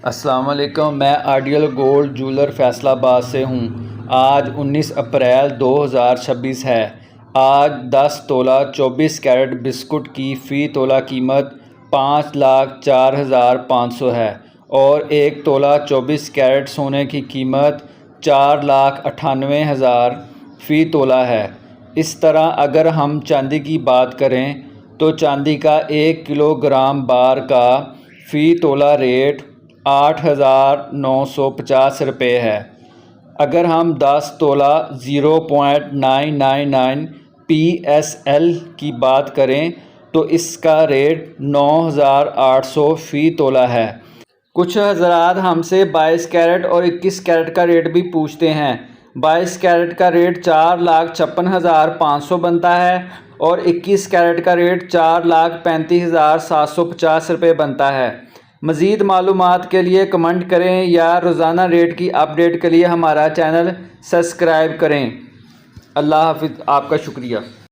السلام علیکم، میں آئیڈیل گولڈ جولر فیصل آباد سے ہوں۔ آج 19 اپریل 2026 ہے۔ آج 10 تولہ 24 کیرٹ بسکٹ کی فی تولہ قیمت 5,04,500 ہے اور 1 تولہ 24 کیرٹ سونے کی قیمت 4,98,000 فی تولہ ہے۔ اس طرح اگر ہم چاندی کی بات کریں تو چاندی کا 1 کلو گرام بار کا فی تولہ ریٹ 8,950 روپے ہے۔ اگر ہم 10 تولہ 0.999 PSL کی بات کریں تو اس کا ریٹ 9,800 فی تولہ ہے۔ کچھ حضرات ہم سے 22 کیرٹ اور 21 کیرٹ کا ریٹ بھی پوچھتے ہیں۔ 22 کیرٹ کا ریٹ 4,56,500 بنتا ہے اور 21 کیرٹ کا ریٹ 4,35,750 روپے بنتا ہے۔ مزید معلومات کے لیے کمنٹ کریں یا روزانہ ریٹ کی اپ ڈیٹ کے لیے ہمارا چینل سبسکرائب کریں۔ اللہ حافظ، آپ کا شکریہ۔